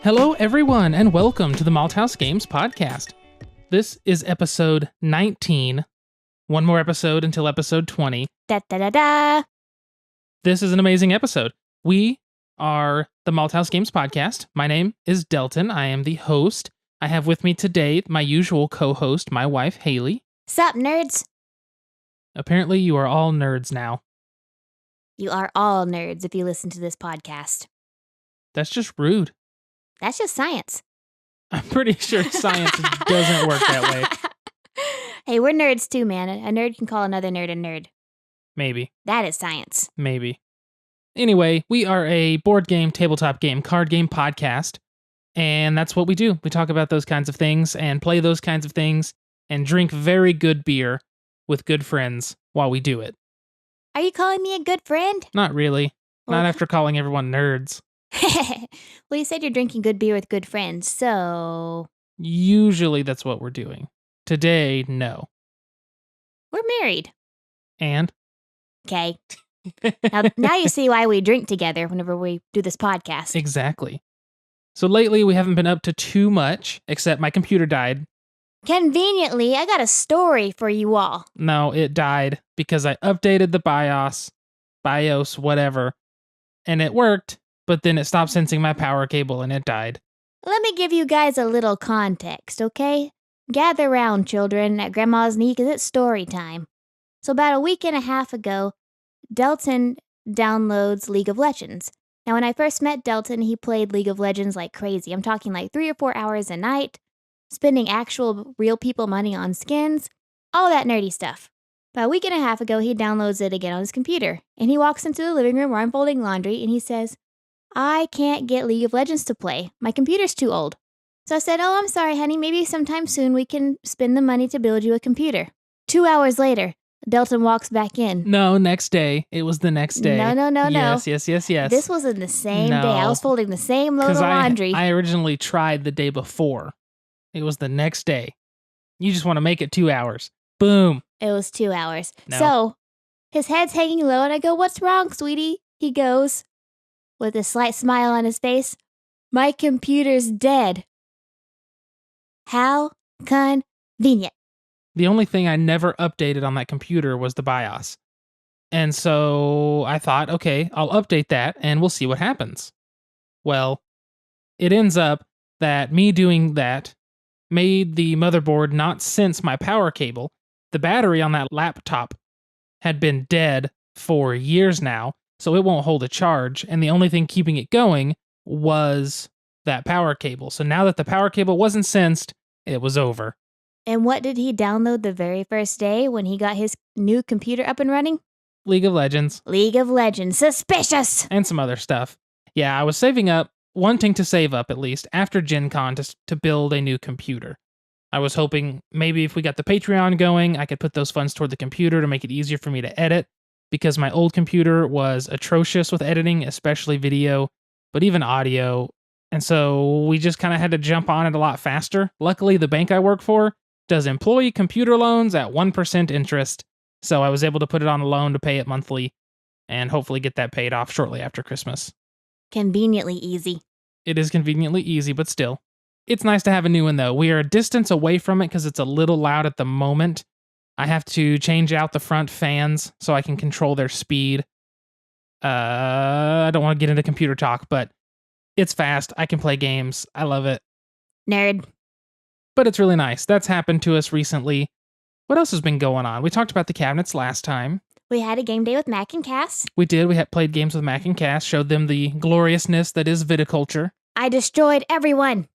Hello, everyone, and welcome to the Malthaus Games podcast. This is episode 19. One more episode until episode 20. Da da da da. This is an amazing episode. We are the Malthaus Games podcast. My name is Delton. I am the host. I have with me today my usual co-host, my wife, Haley. Sup, nerds? Apparently, you are all nerds now. You are all nerds if you listen to this podcast. That's just rude. That's just science. I'm pretty sure science doesn't work that way. Hey, we're nerds too, man. A nerd can call another nerd a nerd. Maybe. That is science. Maybe. Anyway, we are a board game, tabletop game, card game podcast, and that's what we do. We talk about those kinds of things and play those kinds of things and drink very good beer with good friends while we do it. Are you calling me a good friend? Not really. Well, Not after calling everyone nerds. Well, you said you're drinking good beer with good friends, so... Usually that's what we're doing. Today, no. We're married. And? Okay. Now you see why we drink together whenever we do this podcast. Exactly. So lately we haven't been up to too much, except my computer died. Conveniently, I got a story for you all. No, it died because I updated the BIOS, whatever, and it worked, but then it stopped sensing my power cable and it died. Let me give you guys a little context, okay? Gather round, children, at Grandma's knee, because it's story time. So about a week and a half ago, Delton downloads League of Legends. Now, when I first met Delton, he played League of Legends like crazy. I'm talking like 3 or 4 hours a night, spending actual real people money on skins, all that nerdy stuff. About a week and a half ago, he downloads it again on his computer, and he walks into the living room where I'm folding laundry, and he says, I can't get League of Legends to play. My computer's too old. So I said, oh, I'm sorry, honey. Maybe sometime soon we can spend the money to build you a computer. 2 hours later, Delton walks back in. No, next day. It was the next day. No. Yes. This was in the same day. I was folding the same load of laundry. I originally tried the day before. It was the next day. You just want to make it 2 hours. Boom. It was 2 hours. No. So his head's hanging low, and I go, what's wrong, sweetie? He goes, with a slight smile on his face, my computer's dead. How convenient. The only thing I never updated on that computer was the BIOS. And so I thought, okay, I'll update that and we'll see what happens. Well, it ends up that me doing that made the motherboard not sense my power cable. The battery on that laptop had been dead for years now, so it won't hold a charge, and the only thing keeping it going was that power cable. So now that the power cable wasn't sensed, it was over. And what did he download the very first day when he got his new computer up and running? League of Legends. League of Legends. Suspicious! And some other stuff. Yeah, I was saving up, wanting to save up at least, after Gen Con to build a new computer. I was hoping maybe if we got the Patreon going, I could put those funds toward the computer to make it easier for me to edit, because my old computer was atrocious with editing, especially video, but even audio. And so we just kind of had to jump on it a lot faster. Luckily, the bank I work for does employee computer loans at 1% interest. So I was able to put it on a loan to pay it monthly and hopefully get that paid off shortly after Christmas. Conveniently easy. It is conveniently easy, but still. It's nice to have a new one, though. We are a distance away from it because it's a little loud at the moment. I have to change out the front fans so I can control their speed. I don't want to get into computer talk, but it's fast. I can play games. I love it. Nerd. But it's really nice. That's happened to us recently. What else has been going on? We talked about the cabinets last time. We had a game day with Mac and Cass. We did. We had played games with Mac and Cass, showed them the gloriousness that is Viticulture. I destroyed everyone.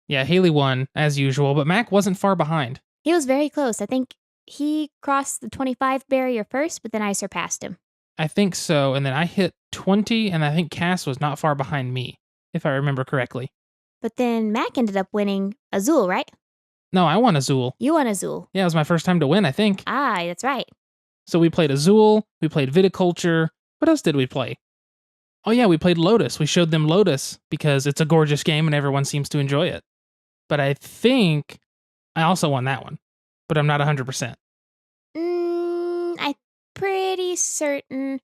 Yeah, Haley won, as usual, but Mac wasn't far behind. He was very close. I think he crossed the 25 barrier first, but then I surpassed him. I think so, and then I hit 20, and I think Cass was not far behind me, if I remember correctly. But then Mac ended up winning Azul, right? No, I won Azul. You won Azul. Yeah, it was my first time to win, I think. Ah, that's right. So we played Azul, we played Viticulture. What else did we play? Oh yeah, we played Lotus. We showed them Lotus because it's a gorgeous game and everyone seems to enjoy it. But I think I also won that one, but I'm not 100%. I'm pretty certain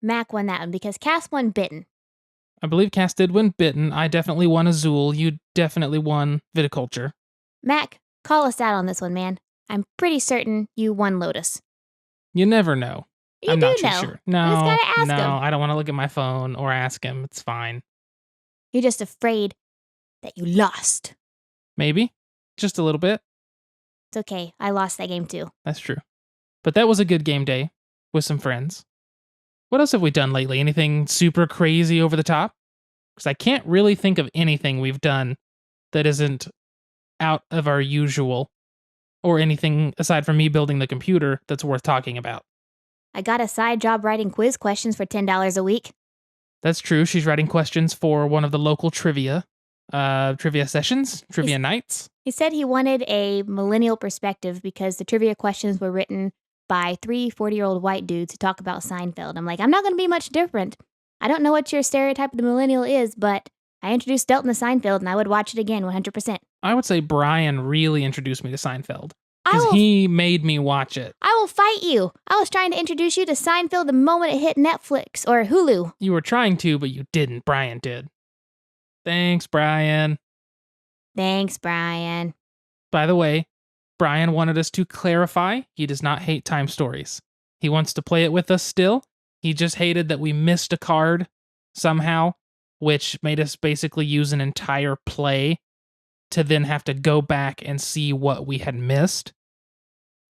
Mac won that one because Cass won Bitten. I believe Cass did win Bitten. I definitely won Azul. You definitely won Viticulture. Mac, call us out on this one, man. I'm pretty certain you won Lotus. You never know. You I'm do not too know. sure. We No, just gotta ask no, him. I don't want to look at my phone or ask him. It's fine. You're just afraid that you lost. Maybe. Just a little bit. It's okay. I lost that game too. That's true. But that was a good game day with some friends. What else have we done lately? Anything super crazy over the top? Because I can't really think of anything we've done that isn't out of our usual, or anything aside from me building the computer that's worth talking about. I got a side job writing quiz questions for $10 a week. That's true. She's writing questions for one of the local trivia sessions, trivia nights. He said he wanted a millennial perspective because the trivia questions were written by 3 40-year-old white dudes who talk about Seinfeld. I'm like, I'm not going to be much different. I don't know what your stereotype of the millennial is, but I introduced Delton to Seinfeld and I would watch it again 100%. I would say Brian really introduced me to Seinfeld. I Because will, he made me watch it. I will fight you. I was trying to introduce you to Seinfeld the moment it hit Netflix or Hulu. You were trying to, but you didn't. Brian did. Thanks, Brian. Thanks, Brian. By the way, Brian wanted us to clarify he does not hate time stories. He wants to play it with us still. He just hated that we missed a card somehow, which made us basically use an entire play to then have to go back and see what we had missed.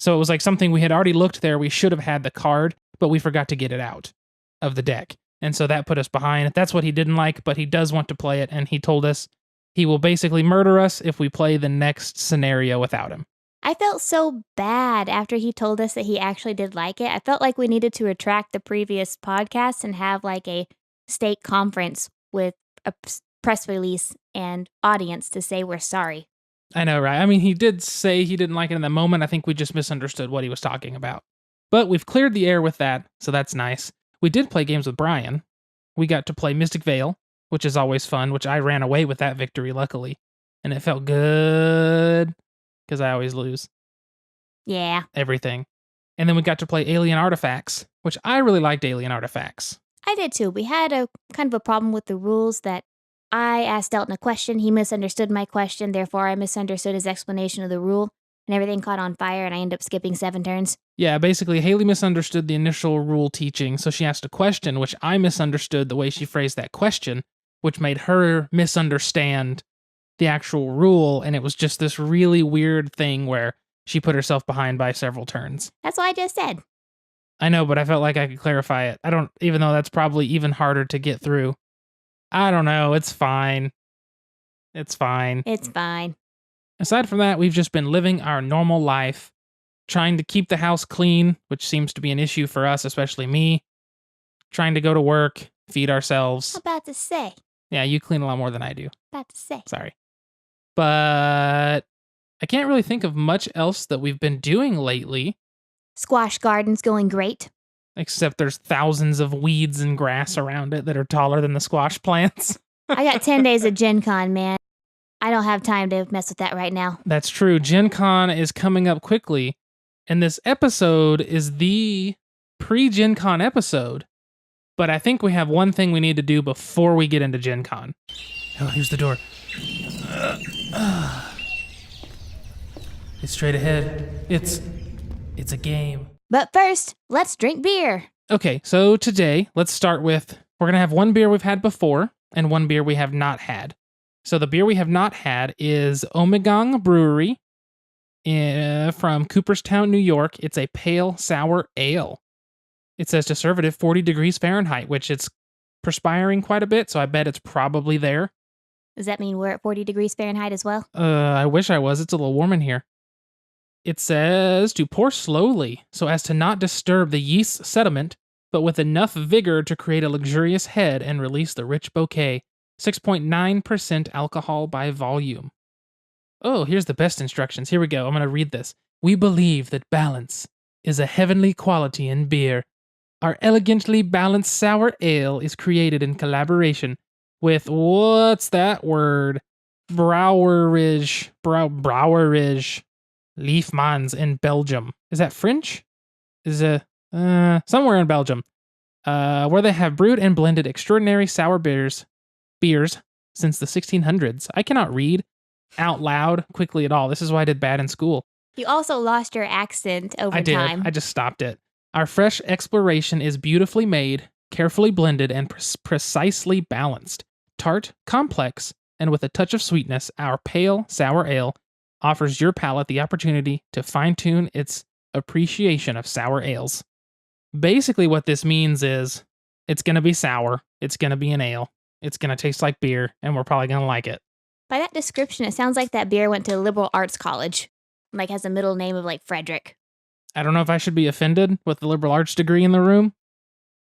So it was like something we had already looked there. We should have had the card, but we forgot to get it out of the deck. And so that put us behind. That's what he didn't like, but he does want to play it. And he told us he will basically murder us if we play the next scenario without him. I felt so bad after he told us that he actually did like it. I felt like we needed to retract the previous podcast and have like a state conference with a press release and audience to say we're sorry. I know, right? I mean, he did say he didn't like it in that moment. I think we just misunderstood what he was talking about. But we've cleared the air with that, so that's nice. We did play games with Brian. We got to play Mystic Vale, which is always fun, which I ran away with that victory, luckily. And it felt good, because I always lose Yeah. everything. And then we got to play Alien Artifacts, which I really liked Alien Artifacts. I did too. We had a kind of a problem with the rules that I asked Delton a question. He misunderstood my question. Therefore, I misunderstood his explanation of the rule. And everything caught on fire, and I ended up skipping 7 turns. Yeah, basically, Haley misunderstood the initial rule teaching, so she asked a question, which I misunderstood the way she phrased that question, which made her misunderstand the actual rule, and it was just this really weird thing where she put herself behind by several turns. That's what I just said. I know, but I felt like I could clarify it. Even though that's probably even harder to get through. I don't know, it's fine. It's fine. It's fine. Aside from that, we've just been living our normal life, trying to keep the house clean, which seems to be an issue for us, especially me. Trying to go to work, feed ourselves. About to say. Yeah, you clean a lot more than I do. About to say. Sorry. But I can't really think of much else that we've been doing lately, Squash garden's going great. except there's thousands of weeds and grass around it that are taller than the squash plants. I got 10 days of Gen Con, man. I don't have time to mess with that right now. That's true. Gen Con is coming up quickly, and this episode is the pre-Gen Con episode. But I think we have one thing we need to do before we get into Gen Con. Oh, here's the door. It's straight ahead. It's a game. But first, let's drink beer. Okay, so today, let's start with, we're going to have one beer we've had before and one beer we have not had. So the beer we have not had is Omegang Brewery from Cooperstown, New York. It's a pale sour ale. It says to serve it at 40 degrees Fahrenheit, which it's perspiring quite a bit, so I bet it's probably there. Does that mean we're at 40 degrees Fahrenheit as well? I wish I was. It's a little warm in here. It says to pour slowly so as to not disturb the yeast sediment, but with enough vigor to create a luxurious head and release the rich bouquet. 6.9% alcohol by volume. Oh, here's the best instructions. Here we go. I'm going to read this. We believe that balance is a heavenly quality in beer. Our elegantly balanced sour ale is created in collaboration with, what's that word? Brouwerij Liefmans in Belgium. Is that French? Is it somewhere in Belgium? Where they have brewed and blended extraordinary sour beers beers since the 1600s. I cannot read out loud quickly at all. This is why I did bad in school. You also lost your accent over I did. time. I just stopped it. Our fresh exploration is beautifully made, carefully blended, and precisely balanced. Tart, complex, and with a touch of sweetness, our pale sour ale offers your palate the opportunity to fine-tune its appreciation of sour ales. Basically, what this means is it's going to be sour, it's going to be an ale, it's going to taste like beer, and we're probably going to like it. By that description, it sounds like that beer went to a liberal arts college. Like has a middle name of like Frederick. I don't know if I should be offended with the liberal arts degree in the room.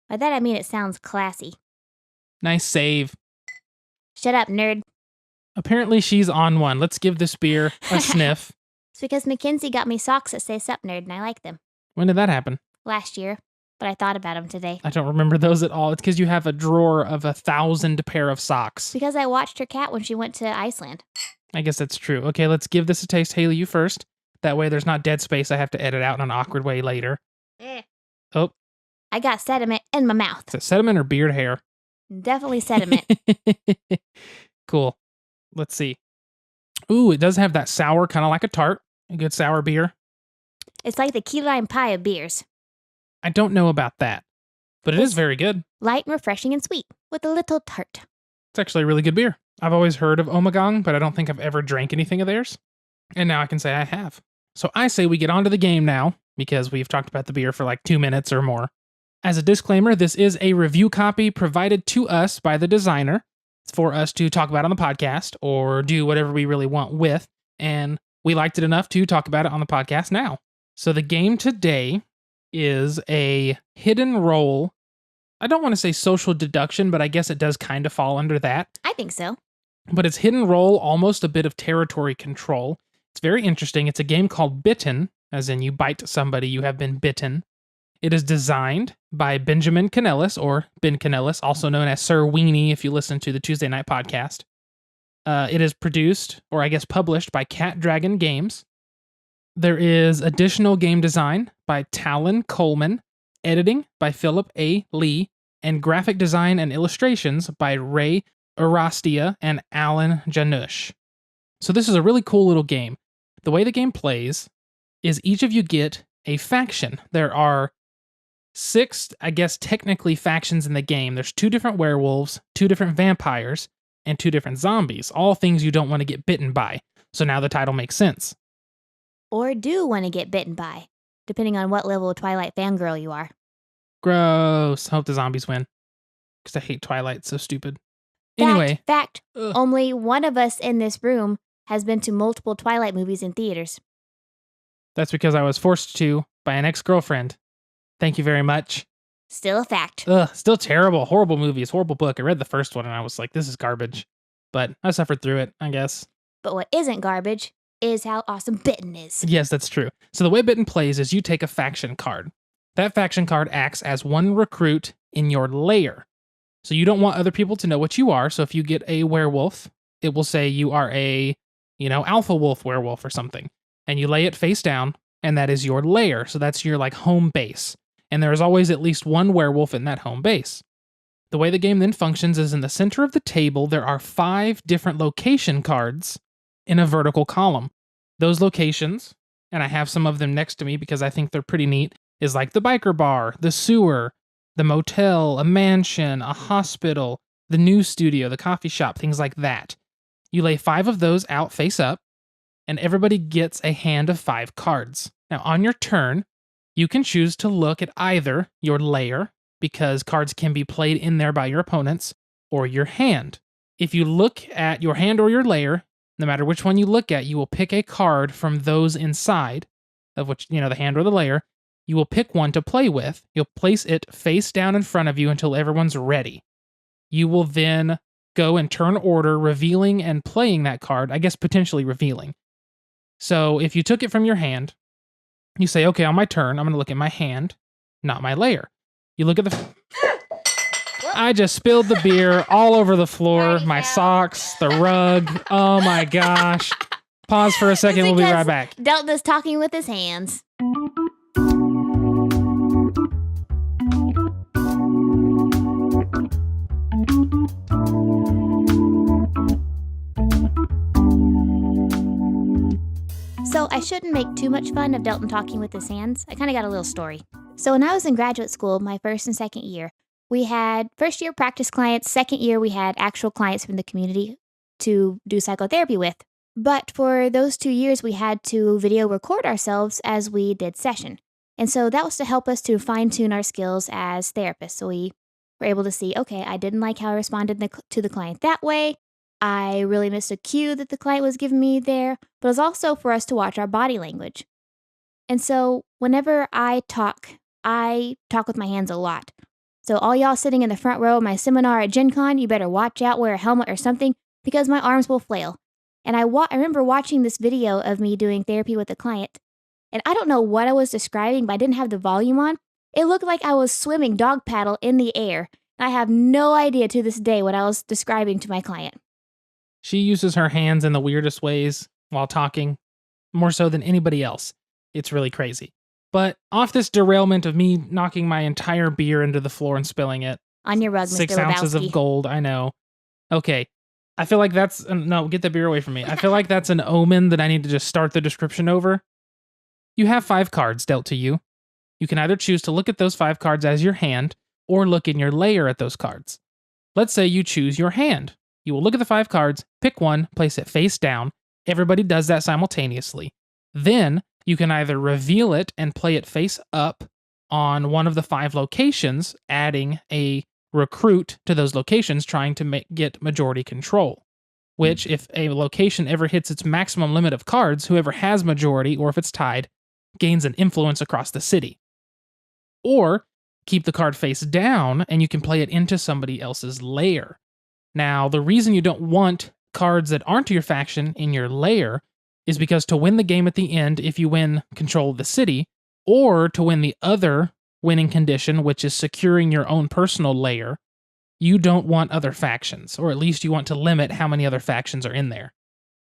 By that I mean it sounds classy. Nice save. Shut up, nerd. Apparently she's on one. Let's give this beer a sniff. It's because Mackenzie got me socks that say sup nerd and I like them. When did that happen? Last year, but I thought about them today. I don't remember those at all. It's because you have a drawer of 1,000 pair of socks. Because I watched her cat when she went to Iceland. I guess that's true. Okay, let's give this a taste. Haley, you first. That way there's not dead space I have to edit out in an awkward way later. Oh. I got sediment in my mouth. Is it sediment or beard hair? Definitely sediment. Cool. Let's see. Ooh, it does have that sour, kind of like a tart. A good sour beer. It's like the key lime pie of beers. I don't know about that, but it is very good. Light and refreshing and sweet, with a little tart. It's actually a really good beer. I've always heard of Omegang, but I don't think I've ever drank anything of theirs. And now I can say I have. So I say we get on to the game now, because we've talked about the beer for like 2 minutes or more. As a disclaimer, this is a review copy provided to us by the designer. It's for us to talk about on the podcast or do whatever we really want with. And we liked it enough to talk about it on the podcast now. So the game today is a hidden role. I don't want to say social deduction, but I guess it does kind of fall under that. I think so. But it's hidden role, almost a bit of territory control. It's very interesting. It's a game called Bitten, as in you bite somebody, you have been bitten. It is designed by Benjamin Kanelos, or Ben Kanelos, also known as Sir Weenie if you listen to the Tuesday Night Podcast. It is produced, or I guess published, by Cat Dragon Games. There is additional game design by Talon Coleman, editing by Philip A. Lee, and graphic design and illustrations by Ray Arastia and Alan Janusz. So this is a really cool little game. The way the game plays is each of you get a faction. There are 6, I guess, technically factions in the game. There's 2 different werewolves, 2 different vampires, and 2 different zombies. All things you don't want to get bitten by. So now the title makes sense. Or do want to get bitten by, depending on what level of Twilight fangirl you are. Gross. Hope the zombies win. Because I hate Twilight. It's so stupid. Anyway. Fact. Only one of us in this room has been to multiple Twilight movies in theaters. That's because I was forced to by an ex-girlfriend. Thank you very much. Still a fact. Still terrible. Horrible movies. Horrible book. I read the first one and I was like, this is garbage. But I suffered through it, I guess. But what isn't garbage is how awesome Bitten is. Yes, that's true. So the way Bitten plays is you take a faction card. That faction card acts as one recruit in your lair. So you don't want other people to know what you are. So if you get a werewolf, it will say you are a, alpha wolf werewolf or something. And you lay it face down, and that is your lair. So that's your home base. And there is always at least one werewolf in that home base. The way the game then functions is in the center of the table, there are 5 different location cards in a vertical column. Those locations, and I have some of them next to me because I think they're pretty neat, is like the biker bar, the sewer, the motel, a mansion, a hospital, the news studio, the coffee shop, things like that. You lay 5 of those out face up, and everybody gets a hand of 5 cards. Now, on your turn, you can choose to look at either your lair, because cards can be played in there by your opponents, or your hand. If you look at your hand or your lair, no matter which one you look at, you will pick a card from those inside, of which, the hand or the lair. You will pick one to play with. You'll place it face down in front of you until everyone's ready. You will then go in turn order, revealing and playing that card, I guess potentially revealing. So if you took it from your hand, you say, okay, on my turn, I'm going to look at my hand, not my lair. You look at the... I just spilled the beer all over the floor, my socks, the rug. Oh my gosh. Pause for a second, we'll be right back. Delton's talking with his hands. So I shouldn't make too much fun of Delton talking with his hands. I kind of got a little story. So when I was in graduate school, my first and second year, we had first year practice clients. Second year, we had actual clients from the community to do psychotherapy with. But for those 2 years, we had to video record ourselves as we did session. And so that was to help us to fine tune our skills as therapists. So we were able to see, okay, I didn't like how I responded to the client that way. I really missed a cue that the client was giving me there, but it was also for us to watch our body language. And so whenever I talk with my hands a lot. So all y'all sitting in the front row of my seminar at Gen Con, you better watch out, wear a helmet or something, because my arms will flail. And I remember watching this video of me doing therapy with a client, and I don't know what I was describing, but I didn't have the volume on. It looked like I was swimming dog paddle in the air. And I have no idea to this day what I was describing to my client. She uses her hands in the weirdest ways while talking, more so than anybody else. It's really crazy. But off this derailment of me knocking my entire beer into the floor and spilling it. On your rug, Mr. 6 ounces Lebowski. of gold, I know. Okay. I feel like that's... No, get the beer away from me. I feel like that's an omen that I need to just start the description over. You have 5 cards dealt to you. You can either choose to look at those 5 cards as your hand, or look in your layer at those cards. Let's say you choose your hand. You will look at the 5 cards, pick one, place it face down. Everybody does that simultaneously. Then you can either reveal it and play it face up on one of the 5 locations, adding a recruit to those locations trying to get majority control. Which, if a location ever hits its maximum limit of cards, whoever has majority, or if it's tied, gains an influence across the city. Or keep the card face down and you can play it into somebody else's lair. Now, the reason you don't want cards that aren't your faction in your lair is because to win the game at the end, if you win control of the city, or to win the other winning condition, which is securing your own personal lair, you don't want other factions, or at least you want to limit how many other factions are in there.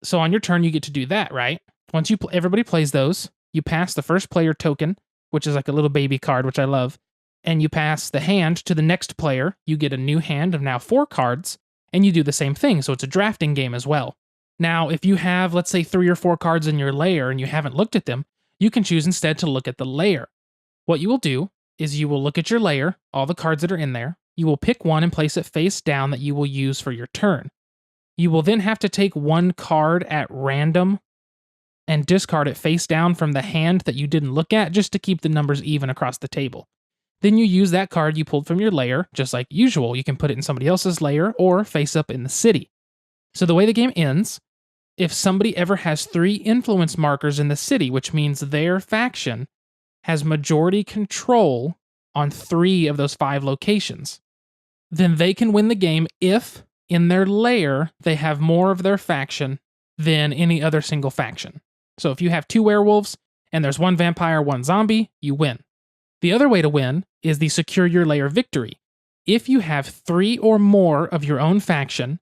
So on your turn, you get to do that, right? Once everybody plays those, you pass the first player token, which is like a little baby card, which I love, and you pass the hand to the next player. You get a new hand of now 4 cards, and you do the same thing, so it's a drafting game as well. Now, if you have, let's say, 3 or 4 cards in your layer and you haven't looked at them, you can choose instead to look at the layer. What you will do is you will look at your layer, all the cards that are in there. You will pick one and place it face down that you will use for your turn. You will then have to take 1 card at random and discard it face down from the hand that you didn't look at, just to keep the numbers even across the table. Then you use that card you pulled from your layer, just like usual. You can put it in somebody else's layer or face up in the city. So the way the game ends, if somebody ever has 3 influence markers in the city, which means their faction has majority control on 3 of those 5 locations, then they can win the game if, in their lair, they have more of their faction than any other single faction. So if you have 2 werewolves, and there's 1 vampire, 1 zombie, you win. The other way to win is the secure your lair victory. If you have 3 or more of your own faction,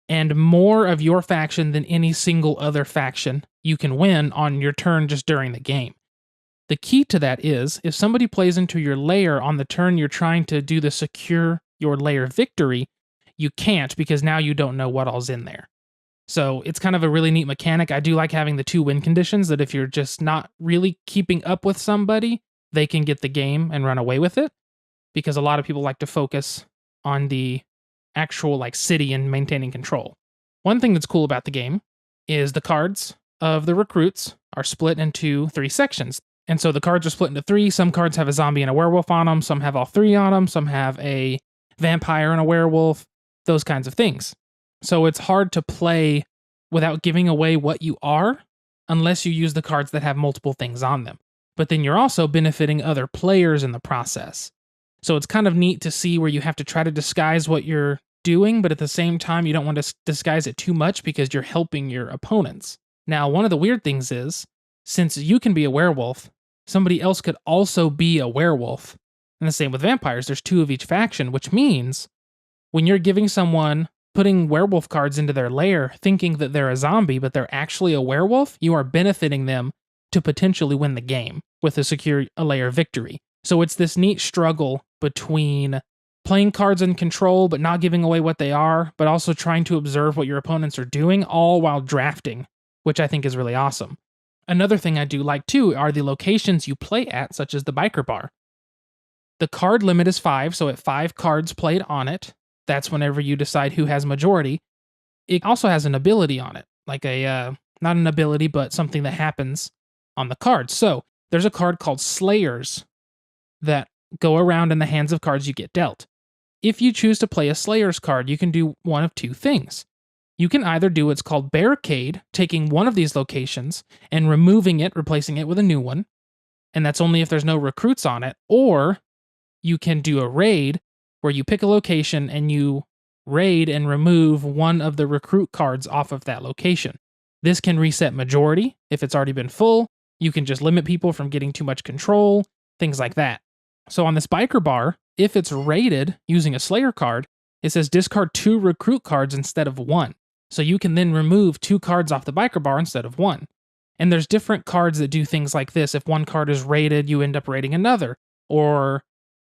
and more of your faction than any single other faction, you can win on your turn just during the game. The key to that is, if somebody plays into your lair on the turn you're trying to do the secure your lair victory, you can't, because now you don't know what all's in there. So it's kind of a really neat mechanic. I do like having the 2 win conditions, that if you're just not really keeping up with somebody, they can get the game and run away with it, because a lot of people like to focus on the actual city and maintaining control. One thing that's cool about the game is the cards of the recruits are split into 3 sections. And so the cards are split into 3. Some cards have a zombie and a werewolf on them. Some have all 3 on them. Some have a vampire and a werewolf. Those kinds of things. So it's hard to play without giving away what you are, unless you use the cards that have multiple things on them. But then you're also benefiting other players in the process. So it's kind of neat to see where you have to try to disguise what you're doing, but at the same time, you don't want to disguise it too much because you're helping your opponents. Now, one of the weird things is, since you can be a werewolf, somebody else could also be a werewolf. And the same with vampires, there's 2 of each faction, which means when you're giving someone, putting werewolf cards into their lair, thinking that they're a zombie, but they're actually a werewolf, you are benefiting them to potentially win the game with a secure lair victory. So it's this neat struggle between playing cards in control, but not giving away what they are, but also trying to observe what your opponents are doing, all while drafting, which I think is really awesome. Another thing I do like too are the locations you play at, such as the biker bar. The card limit is 5, so at 5 cards played on it, that's whenever you decide who has majority. It also has an ability on it, like not an ability, but something that happens on the card. So there's a card called Slayers that go around in the hands of cards you get dealt. If you choose to play a Slayers card, you can do one of two things. You can either do what's called Barricade, taking one of these locations and removing it, replacing it with a new one, and that's only if there's no recruits on it, or you can do a Raid, where you pick a location and you raid and remove one of the recruit cards off of that location. This can reset majority if it's already been full. You can just limit people from getting too much control, things like that. So on this biker bar, if it's raided using a Slayer card, it says discard 2 recruit cards instead of 1. So you can then remove 2 cards off the biker bar instead of 1. And there's different cards that do things like this. If one card is raided, you end up raiding another. Or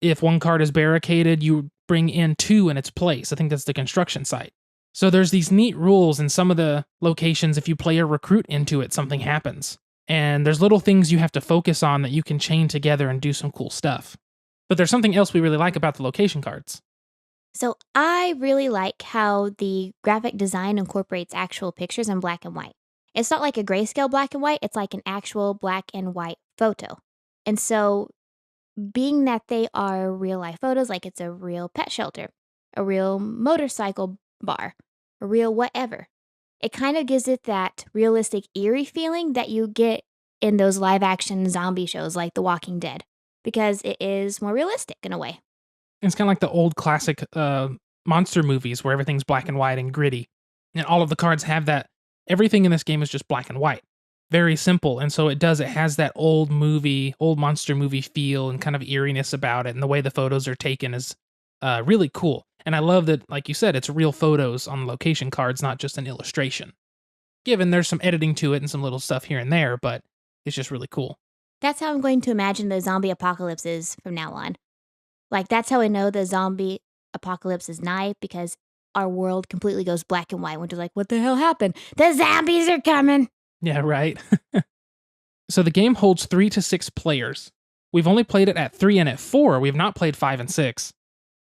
if one card is barricaded, you bring in 2 in its place. I think that's the construction site. So there's these neat rules in some of the locations. If you play a recruit into it, something happens. And there's little things you have to focus on that you can chain together and do some cool stuff. But there's something else we really like about the location cards. So I really like how the graphic design incorporates actual pictures in black and white. It's not like a grayscale black and white, it's like an actual black and white photo. And so being that they are real life photos, like it's a real pet shelter, a real motorcycle bar, a real whatever, it kind of gives it that realistic, eerie feeling that you get in those live action zombie shows like The Walking Dead, because it is more realistic in a way. It's kind of like the old classic monster movies where everything's black and white and gritty. And all of the cards have that. Everything in this game is just black and white. Very simple. And so it has that old monster movie feel and kind of eeriness about it. And the way the photos are taken is really cool. And I love that, like you said, it's real photos on the location cards, not just an illustration. Given there's some editing to it and some little stuff here and there, but it's just really cool. That's how I'm going to imagine the zombie apocalypse is from now on. Like, that's how I know the zombie apocalypse is nigh, because our world completely goes black and white when you're like, what the hell happened? The zombies are coming! Yeah, right. So the game holds 3 to 6 players. We've only played it at 3 and at 4. We've not played 5 and 6.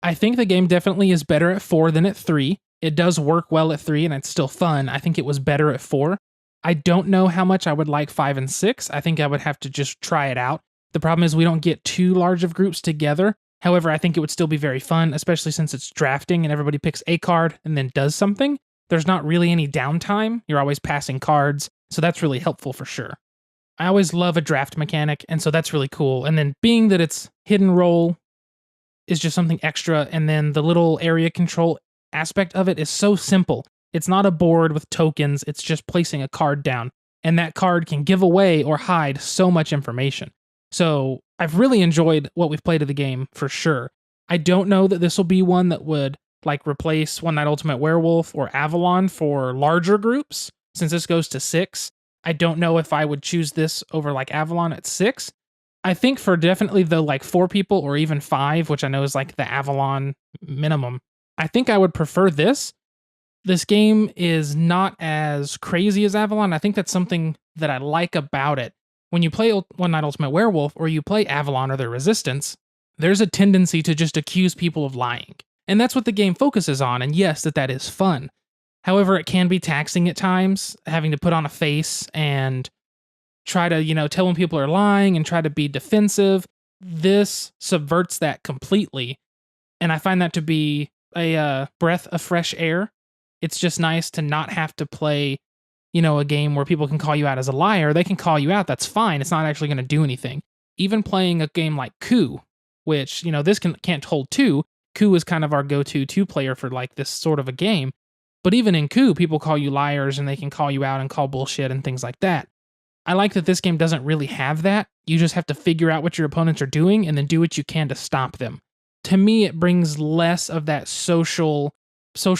I think the game definitely is better at 4 than at 3. It does work well at 3 and it's still fun. I think it was better at 4. I don't know how much I would like 5 and 6. I think I would have to just try it out. The problem is we don't get too large of groups together. However, I think it would still be very fun, especially since it's drafting and everybody picks a card and then does something. There's not really any downtime. You're always passing cards, so that's really helpful for sure. I always love a draft mechanic, and so that's really cool. And then being that it's hidden roll is just something extra, and then the little area control aspect of it is so simple. It's not a board with tokens, it's just placing a card down, and that card can give away or hide so much information. So I've really enjoyed what we've played of the game for sure. I don't know that this will be one that would like replace One Night Ultimate Werewolf or Avalon for larger groups, since this goes to 6. I don't know if I would choose this over like Avalon at 6. I think for definitely the like 4 people or even 5, which I know is like the Avalon minimum, I think I would prefer this. This game is not as crazy as Avalon. I think that's something that I like about it. When you play One Night Ultimate Werewolf or you play Avalon or the Resistance, there's a tendency to just accuse people of lying. And that's what the game focuses on, and yes, that is fun. However, it can be taxing at times, having to put on a face and try to, tell when people are lying and try to be defensive. This subverts that completely, and I find that to be a breath of fresh air. It's just nice to not have to play a game where people can call you out as a liar. They can call you out, that's fine. It's not actually going to do anything. Even playing a game like Coup, which, this can't hold 2. Coup is kind of our go-to 2-player for like this sort of a game. But even in Coup, people call you liars and they can call you out and call bullshit and things like that. I like that this game doesn't really have that. You just have to figure out what your opponents are doing and then do what you can to stop them. To me, it brings less of that social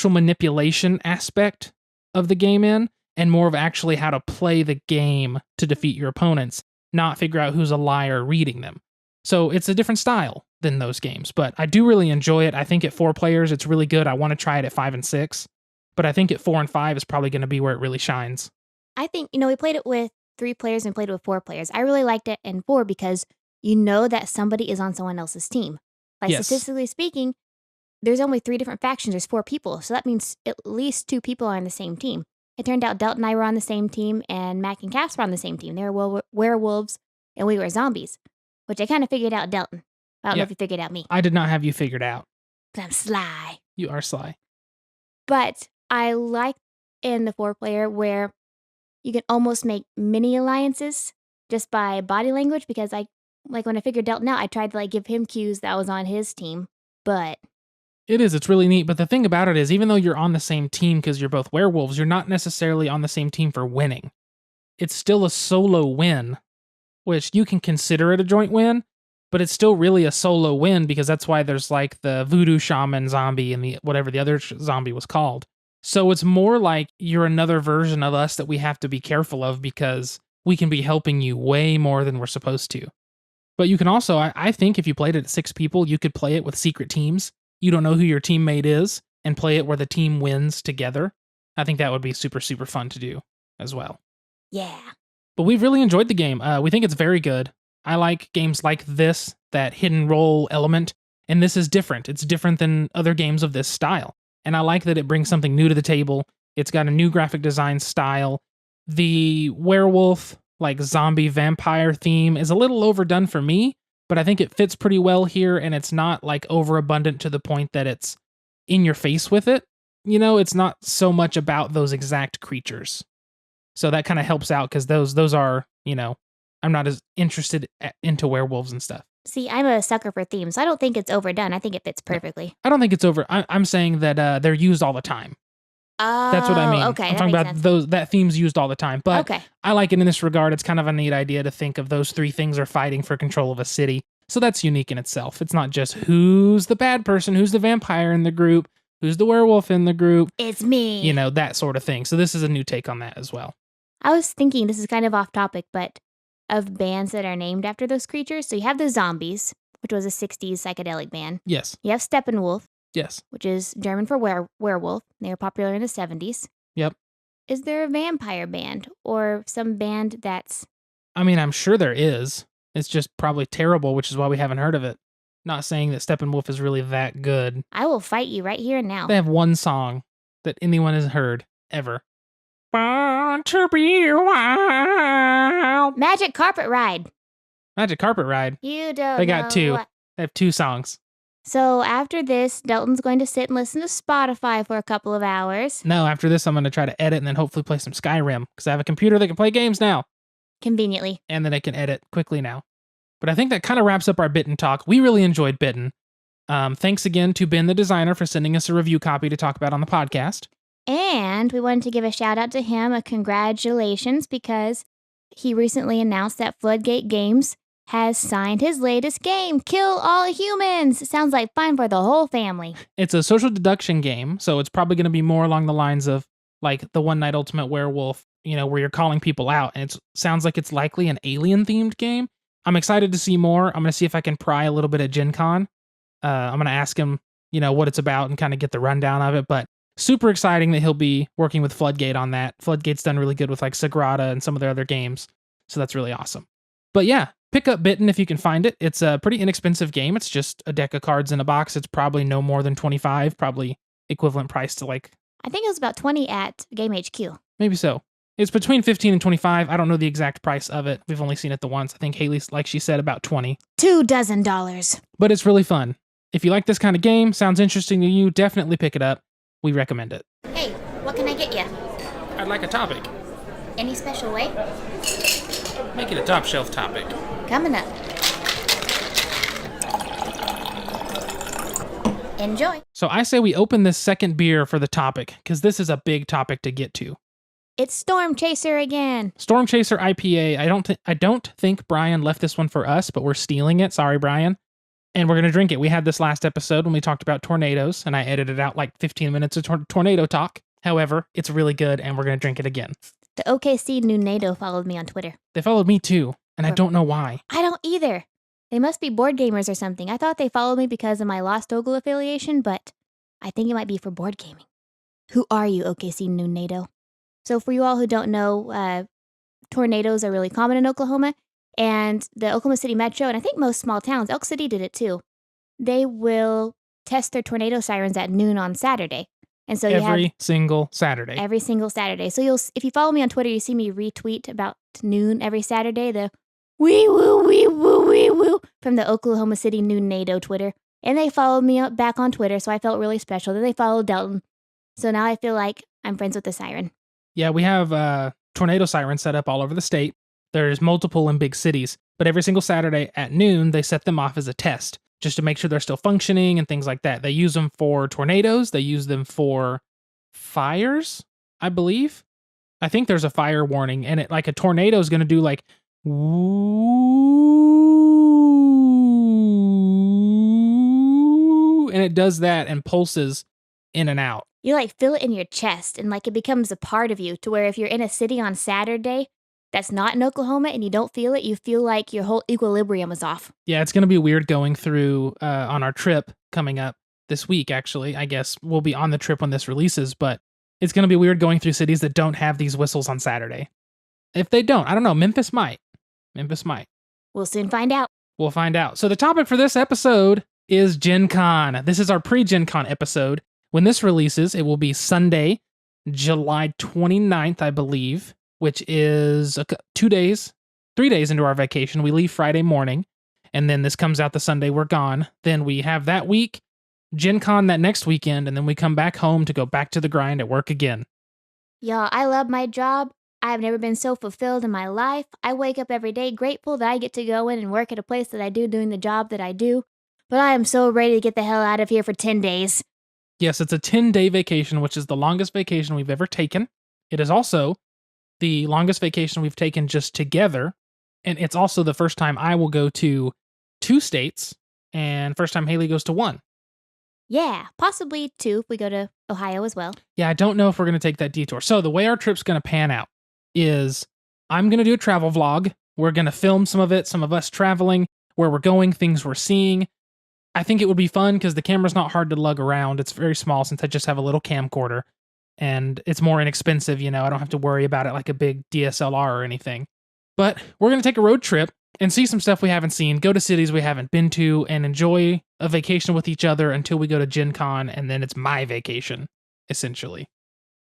manipulation aspect of the game in, and more of actually how to play the game to defeat your opponents, not figure out who's a liar reading them. So it's a different style than those games, but I do really enjoy it. I think at 4 players, it's really good. I want to try it at 5 and 6, but I think at 4 and 5 is probably going to be where it really shines. I think, we played it with 3 players and played with 4 players. I really liked it in 4 because you know that somebody is on someone else's team. Like, Yes. statistically speaking, there's only 3 different factions. There's 4 people. So that means at least 2 people are on the same team. It turned out Delton and I were on the same team, and Mac and Cass were on the same team. They were werewolves, and we were zombies, which I kind of figured out Delton. I don't know if you figured out me. I did not have you figured out. But I'm sly. You are sly. But I like in the 4-player where you can almost make mini alliances just by body language, because when I figured Delton out, I tried to give him cues that I was on his team, but It's really neat. But the thing about it is, even though you're on the same team because you're both werewolves, you're not necessarily on the same team for winning. It's still a solo win, which you can consider it a joint win, but it's still really a solo win because that's why there's the voodoo shaman zombie and whatever the other zombie was called. So it's more like you're another version of us that we have to be careful of because we can be helping you way more than we're supposed to. But you can also, I think if you played it at 6 people, you could play it with secret teams. You don't know who your teammate is and play it where the team wins together. I think that would be super, super fun to do as well. yeah. But we've really enjoyed the game. We think it's very good. I like games like this, that hidden role element, and this is different. It's different than other games of this style. And I like that it brings something new to the table. It's got a new graphic design style. The werewolf, zombie vampire theme is a little overdone for me, but I think it fits pretty well here, and it's not overabundant to the point that it's in your face with it. It's not so much about those exact creatures. So that kind of helps out because those are, I'm not as interested into werewolves and stuff. See, I'm a sucker for themes, so I don't think it's overdone. I think it fits perfectly. I don't think it's over. I'm saying that they're used all the time. That's what I mean. Okay, I'm talking about that theme's used all the time. But okay. I like it in this regard. It's kind of a neat idea to think of those 3 things are fighting for control of a city. So that's unique in itself. It's not just who's the bad person, who's the vampire in the group, who's the werewolf in the group. It's me. That sort of thing. So this is a new take on that as well. I was thinking, this is kind of off topic, but of bands that are named after those creatures. So you have the Zombies, which was a 60s psychedelic band. Yes. You have Steppenwolf. Yes. Which is German for werewolf. They were popular in the 70s. Yep. Is there a vampire band or some band that's... I mean, I'm sure there is. It's just probably terrible, which is why we haven't heard of it. Not saying that Steppenwolf is really that good. I will fight you right here and now. They have one song that anyone has heard, ever. Born to be wild. Magic Carpet Ride. Magic Carpet Ride. You don't They got know 2. what- They have 2 songs. So after this, Delton's going to sit and listen to Spotify for a couple of hours. No, after this, I'm going to try to edit and then hopefully play some Skyrim because I have a computer that can play games now. Conveniently. And then I can edit quickly now. But I think that kind of wraps up our Bitten talk. We really enjoyed Bitten. Thanks again to Ben the designer for sending us a review copy to talk about on the podcast. And we wanted to give a shout out to him, a congratulations, because he recently announced that Floodgate Games has signed his latest game, Kill All Humans. Sounds like fun for the whole family. It's a social deduction game, so it's probably going to be more along the lines of the One Night Ultimate Werewolf, where you're calling people out. And it sounds like it's likely an alien-themed game. I'm excited to see more. I'm going to see if I can pry a little bit at Gen Con. I'm going to ask him, what it's about and kind of get the rundown of it. But super exciting that he'll be working with Floodgate on that. Floodgate's done really good with Sagrada and some of their other games. So that's really awesome. But yeah, pick up Bitten if you can find it. It's a pretty inexpensive game. It's just a deck of cards in a box. It's probably no more than $25, probably equivalent price to I think it was about 20 at Game HQ. Maybe so. It's between 15 and 25. I don't know the exact price of it. We've only seen it the once. I think Haley's, like she said, about 20. $24. But it's really fun. If you like this kind of game, sounds interesting to you, definitely pick it up. We recommend it. Hey, what can I get you? I'd like a topic. Any special way? Make it a top shelf topic. Coming up. Enjoy. So I say we open this second beer for the topic, because this is a big topic to get to. It's Storm Chaser again. Storm Chaser IPA. I don't think Brian left this one for us, but we're stealing it. Sorry, Brian. And we're going to drink it. We had this last episode when we talked about tornadoes, and I edited out 15 minutes of tornado talk. However, it's really good, and we're going to drink it again. The OKC New NATO followed me on Twitter. They followed me too, and I don't know why. I don't either. They must be board gamers or something. I thought they followed me because of my Lost Ogle affiliation, but I think it might be for board gaming. Who are you, OKC New NATO? So for you all who don't know, tornadoes are really common in Oklahoma. And the Oklahoma City Metro, and I think most small towns, Elk City did it too, they will test their tornado sirens at noon on Saturday. And so every single Saturday. Every single Saturday. So if you follow me on Twitter, you see me retweet about noon every Saturday, the wee woo from the Oklahoma City Noon-nado Twitter. And they followed me back on Twitter, so I felt really special. Then they followed Delton. So now I feel like I'm friends with the siren. Yeah, we have tornado sirens set up all over the state. There's multiple in big cities. But every single Saturday at noon, they set them off as a test, just to make sure they're still functioning and things like that. They use them for tornadoes. They use them for fires, I believe. I think there's a fire warning, and a tornado is going to do like, woo, and it does that and pulses in and out. You feel it in your chest, and it becomes a part of you, to where if you're in a city on Saturday that's not in Oklahoma and you don't feel it, you feel like your whole equilibrium is off. Yeah, it's going to be weird going through on our trip coming up this week, actually. I guess we'll be on the trip when this releases, but it's going to be weird going through cities that don't have these whistles on Saturday. If they don't, I don't know, Memphis might. We'll soon find out. We'll find out. So the topic for this episode is Gen Con. This is our pre-Gen Con episode. When this releases, it will be Sunday, July 29th, I believe, which is 3 days into our vacation. We leave Friday morning, and then this comes out the Sunday we're gone. Then we have that week, Gen Con that next weekend, and then we come back home to go back to the grind at work again. Y'all, I love my job. I've never been so fulfilled in my life. I wake up every day grateful that I get to go in and work at a place that I do doing the job that I do. But I am so ready to get the hell out of here for 10 days. Yes, it's a 10-day vacation, which is the longest vacation we've ever taken. It is also the longest vacation we've taken just together. And it's also the first time I will go to 2 states, and first time Haley goes to 1. Yeah, possibly 2 if we go to Ohio as well. Yeah, I don't know if we're going to take that detour. So the way our trip's going to pan out is I'm going to do a travel vlog. We're going to film some of it, some of us traveling, where we're going, things we're seeing. I think it would be fun because the camera's not hard to lug around. It's very small since I just have a little camcorder, and it's more inexpensive, I don't have to worry about it like a big DSLR or anything. But we're going to take a road trip and see some stuff we haven't seen, go to cities we haven't been to, and enjoy a vacation with each other until we go to Gen Con, and then it's my vacation, essentially.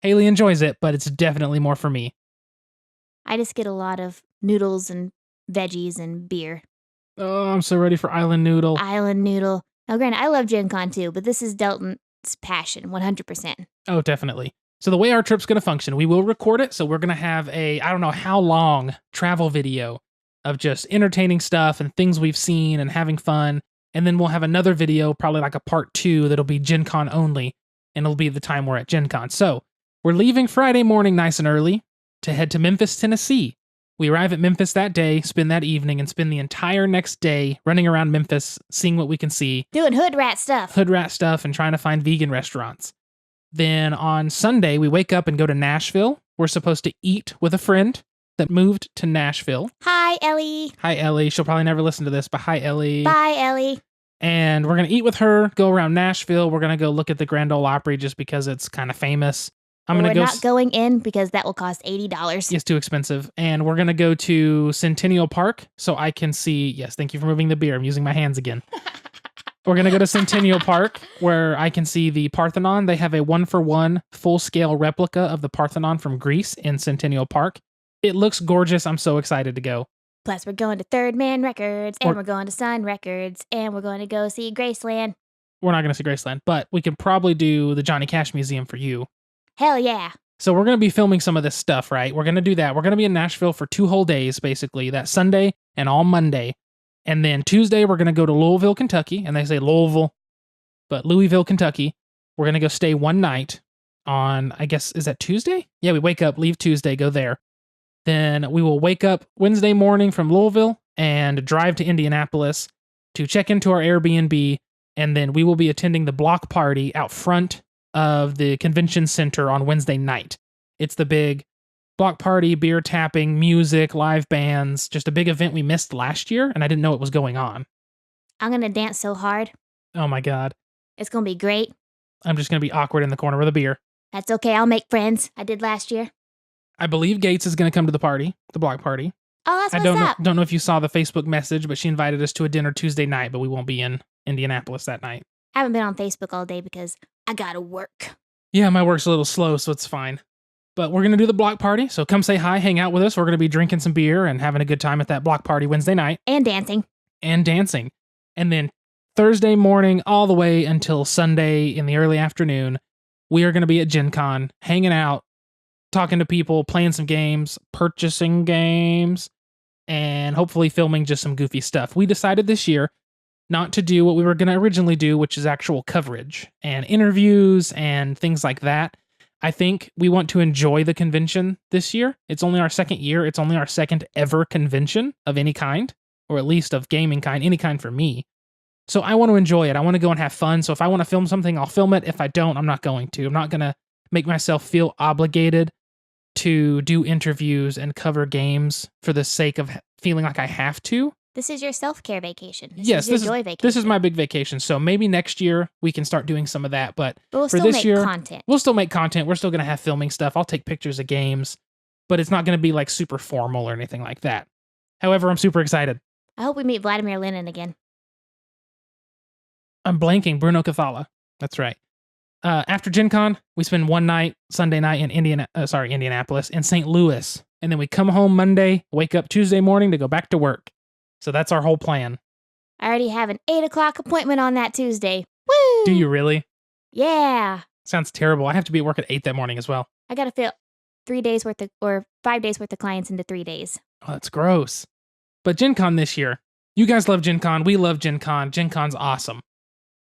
Haley enjoys it, but it's definitely more for me. I just get a lot of noodles and veggies and beer. Oh, I'm so ready for Island Noodle. Island Noodle. Now, granted, I love Gen Con too, but this is Delton's passion, 100%. Oh, definitely. So the way our trip's going to function, we will record it, so we're going to have I don't know how long, travel video of just entertaining stuff and things we've seen and having fun, and then we'll have another video, probably like a part 2, that'll be Gen Con only, and it'll be the time we're at Gen Con. So we're leaving Friday morning nice and early to head to Memphis, Tennessee. We arrive at Memphis that day, spend that evening, and spend the entire next day running around Memphis, seeing what we can see. Doing hood rat stuff, and trying to find vegan restaurants. Then on Sunday, we wake up and go to Nashville. We're supposed to eat with a friend that moved to Nashville. Hi, Ellie. Hi, Ellie. She'll probably never listen to this, but hi, Ellie. Bye, Ellie. And we're going to eat with her, go around Nashville. We're going to go look at the Grand Ole Opry just because it's kind of famous. We're not going in because that will cost $80. It's too expensive. And we're going to go to Centennial Park so I can see... Yes, thank you for moving the beer. I'm using my hands again. We're going to go to Centennial Park where I can see the Parthenon. They have a 1-for-1 full-scale replica of the Parthenon from Greece in Centennial Park. It looks gorgeous. I'm so excited to go. Plus, we're going to Third Man Records, and we're going to Sun Records, and we're going to go see Graceland. We're not going to see Graceland, but we could probably do the Johnny Cash Museum for you. Hell yeah. So we're going to be filming some of this stuff, right? We're going to do that. We're going to be in Nashville for 2 whole days, basically, that Sunday and all Monday. And then Tuesday, we're going to go to Louisville, Kentucky. And they say Louisville, but Louisville, Kentucky. We're going to go stay 1 night on, I guess, is that Tuesday? Yeah, we wake up, leave Tuesday, go there. Then we will wake up Wednesday morning from Louisville and drive to Indianapolis to check into our Airbnb. And then we will be attending the block party out front of the convention center on Wednesday night. It's the big block party, beer tapping, music, live bands, just a big event we missed last year, and I didn't know it was going on. I'm going to dance so hard. Oh my God. It's going to be great. I'm just going to be awkward in the corner with a beer. That's okay. I'll make friends. I did last year. I believe Gates is going to come to the party, the block party. Oh, that's I what's up. don't know if you saw the Facebook message, but she invited us to a dinner Tuesday night, but we won't be in Indianapolis that night. I haven't been on Facebook all day because I gotta work. Yeah, my work's a little slow, so it's fine. But we're going to do the block party, so come say hi, hang out with us. We're going to be drinking some beer and having a good time at that block party Wednesday night. And dancing. And then Thursday morning all the way until Sunday in the early afternoon, we are going to be at Gen Con, hanging out, talking to people, playing some games, purchasing games, and hopefully filming just some goofy stuff. We decided this year not to do what we were going to originally do, which is actual coverage and interviews and things like that. I think we want to enjoy the convention this year. It's only our second year. It's only our second ever convention of any kind, or at least of gaming kind, any kind for me. So I want to enjoy it. I want to go and have fun. So if I want to film something, I'll film it. If I don't, I'm not going to. I'm not going to make myself feel obligated to do interviews and cover games for the sake of feeling like I have to. This is your self-care vacation. This is your joy vacation. This is my big vacation. So maybe next year we can start doing some of that. But we'll for still this make year, content. We'll still make content. We're still going to have filming stuff. I'll take pictures of games, but it's not going to be like super formal or anything like that. However, I'm super excited. I hope we meet Vladimir Lenin again. I'm blanking. Bruno Cathala. That's right. After Gen Con, we spend one night, Sunday night in Indianapolis, in St. Louis. And then we come home Monday, wake up Tuesday morning to go back to work. So that's our whole plan. I already have an 8 o'clock appointment on that Tuesday. Woo! Do you really? Yeah. Sounds terrible. I have to be at work at 8 that morning as well. I got to fit 5 days worth of clients into 3 days. Oh, that's gross. But Gen Con this year. You guys love Gen Con. We love Gen Con. Gen Con's awesome.